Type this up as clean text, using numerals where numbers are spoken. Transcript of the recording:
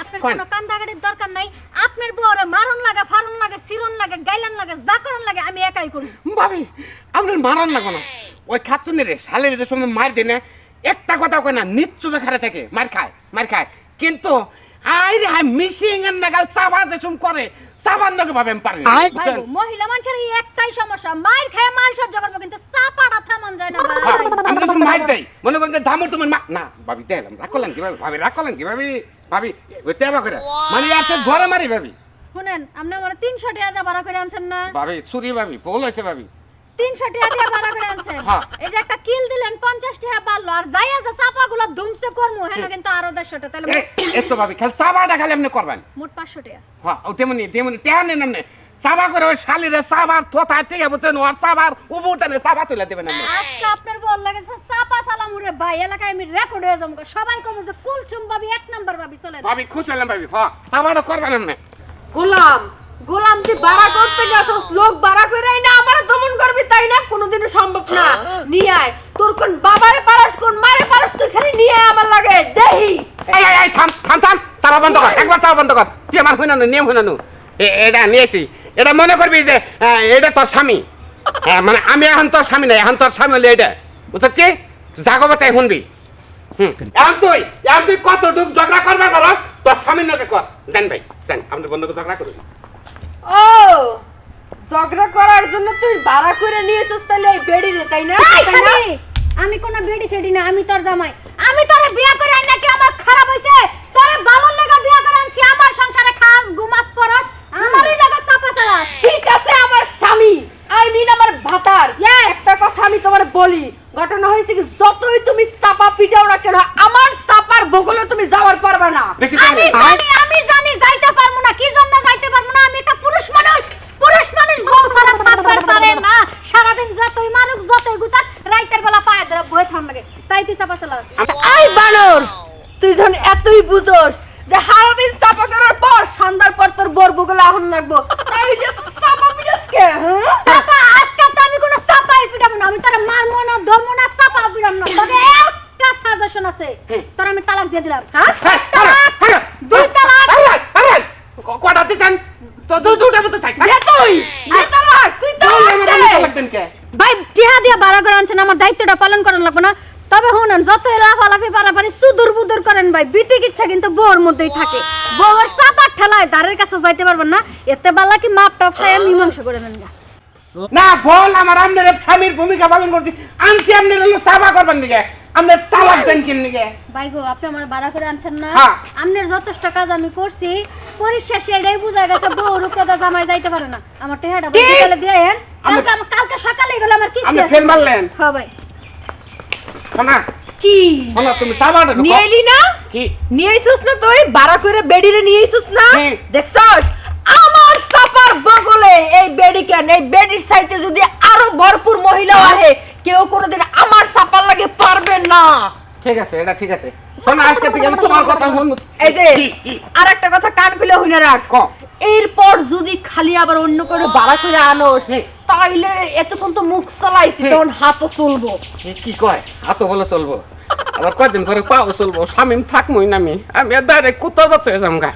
আপনার কোনো কান্দাগাড়ির দরকার নাই। আপনার বউরে মারণ লাগে, ফারণ লাগে, সিরণ লাগে, গাইলান লাগে, যা করণ লাগে আমি একাই করব। ভাবি আপনার মারণ লাগো না, ওই খাচ্চুনের শালের যে সময় মার দেয় না, একটা কথা কয় না, নিশ্চুপে খারে থাকে, মার খায় কিন্তু আইরে হাই মিশিং এর নাগাল চাবা যে সুম করে চাবার নাকি ভাবে আমি পারি ভাই মহিলা মানুষের এই একটাই সমস্যা, মার খায় মার সহ্য করবে কিন্তু চাপাটা থামান যায় না ভাই। আমি তো মার দেই মনে করেন যে ধামর তোমার না ভাবি দেখলাম রাগ করলেন কিভাবে ভাবি, রাগ করলেন কিভাবে ভাবি, ওই তেবা করে মানে আছে ঘরে মারি ভাবি। শুনেন আপনি আমার 300 টাকা ভাড়া করে আনছেন না ভাবি চুরি ভাবি ভুল হয়েছে ভাবি, 300 টাকা দিয়ে ভাড়া করে আনছেন। এই যে একটা কিল দিলেন 50 টাকা বাড়লো, আর যাইয়া যে চাপাগুলো ধুমসে করমু হেন কিন্তু আরো 150 টাকা, তাহলে এত ভাবি খালি চাবাটা খালি আপনি করবেন মোট 500 টাকা। হ্যাঁ ও তেমনি টেয়া নেন আপনি চাবা করে ওই শালিরে চাবার থোথা থেকে বুঝছেন ওর চাবার উবুটানে চাবা তুলে দেবেন আপনি। আজকে আপনার বল লাগেছে চাপা সালামুরে ভাই, এলাকায় আমি রেকর্ড হয়ে যাবো, সবাই কবে যে কুলচুম ভাবি 1 নাম্বার ভাবি চলেন। ভাবি খুশ হলাম ভাবি, হ্যাঁ চাবাটা করবেন আপনি। গোলাম তুই ভাড়া করতে গেছস, লোক ভাড়া কইরাই না আমারে দমন করবি তাই না, কোনোদিনও সম্ভব না। নিয়ে আয় তোর কোন বাবারে পারাস কোন মারে পারাস, তুই খালি নিয়ে আয় আমার লাগে দেহি। এই থাম চাবা বন্ধ কর, একবার চাবা বন্ধ কর, তুই আমার হইনানু নিয়ম হইনানু এটা নিয়েছি, এটা মনে করবি যে এটা তোর স্বামী, হ্যাঁ মানে আমি এখন তোর স্বামী নাই, এখন তোর স্বামী হলে এটা বুঝছ কি জাগবতাই শুনবি। এখন তুই কতটুক ঝগড়া করবে বলস তোর স্বামীর নাকি কর, জান ভাই জান আপনি বন্ধুকে ঝগড়া করবি। ও ঝগড়া করার জন্য তুই ভাড়া করে নিয়েছস তাহলে এই বেড়ি রে তাই না? আমি কোন বেডি সেডি না, আমি তোর জামাই, আমি তোরে বিয়া করে আইনা নাকি আমার খারাপ হইছে? তোরে ভালো লাগা বিয়া করে আনছি, আমার সংসারে খাস ঘুমাস পরস, আমারই লাগা চাপা চালা। ঠিক আছে আমার স্বামী, আই মিন আমার ভাতার। একটা কথা আমি তোমার বলি, ঘটনা হয়েছে কি যতই তুমি চাপা পিটাও না কেন আমার চাপার বগলে তুমি যাওয়ার পারবে না। আমি জানি যাইতে পারবো না, কি জন্য যাইতে পারবো না? আমি একটা পুরুষ মানুষ বউ সারা থাকতে পারে না, সারাদিন যতই মানুষ যতই গুতাক রাইতের বেলা পায়ে ধরে বই থাম লাগে, তাই তুই চাপা চালাস। আই বানর তুই যখন এতই বুঝোস যে সারাদিন চাপা করার পর সন্ধ্যার পর তোর বোর বগলে আহন লাগবো, তাই যে তুই চাপা পিটাস কে? চাপা আজকে তো আমি কোনো চাপাই পিটাবো না, আমি তোর মারমো না ধরমো না, চাপা পিটাবো না। তবে একটা সাজেশন আছে, তোর আমি তালাক দিয়ে দিলাম। হ্যাঁ 2 তালাক। কটা দিছেন তো দুটো মতো থাক তুই তালাক দেন কে ভাই টিহা দিয়া ভাড়া করে আনছেন, আমার দায়িত্বটা পালন করার লাগবে না? তবে শুনুন যত লাফালাফি পারাপারি সুদূর বুদূর করেন ভাই, বিতিক ইচ্ছা কিন্তু বউর মধ্যেই থাকে, বউয়ের চাপার ঠেলায় ধারের কাছে যাইতে পারবেন না। এতে বেলা কি মাপ টপ চাই মীমাংসা করে নেন না বল আমার আপনার স্বামীর ভূমিকা পালন করছি, আনছি আপনার হলো সাবা করবেন দিকে আপনার তালাক দেন কিন দিকে। ভাই গো আপনি আমার ভাড়া করে আনছেন না, হ্যাঁ। আপনার যথেষ্ট কাজ আমি করছি, পরিশেষে এটাই বোঝা গেছে বউর উপরে তো জামাই যাইতে পারে না। আমার টেহাটা বিকালে দিয়ে কালকে সকালে গেলে আমার কিস্তি আপনি আছে। ফেল মারলেন হ্যাঁ ভাই শোনা কি শোনা তুমি সাবাটা নিয়ে এলি না? কি নিয়ে আইছস না তুই ভাড়া করে বেডিরে নিয়ে আইছস না? হ্যাঁ। দেখছস আমার চাপার বগলে এই বেডি কেন, এই বেডির সাইতে যদি আরো ভরপুর মহিলা আহে কেউ কোনোদিন আমার চাপার লাগে পারবে না। ঠিক আছে এটা ঠিক আছে শোনা আজকে থেকে আমি তোমার কথা শুনবো। এই যে আরেকটা কথা কান খুলে হইনা রাখ, এরপর যদি খালি আবার অন্য করে ভাড়া করে আনোস তাইলে এতক্ষণ তো মুখ চালাইছি তখন হাতও চলবো। কি কয় হাত বলে চলবো, আবার কয়দিন পরে পাও চলবো, স্বামী থাকবোই না আমি ডাইরেক্ট কুত্তা বাচ্চা যামগা।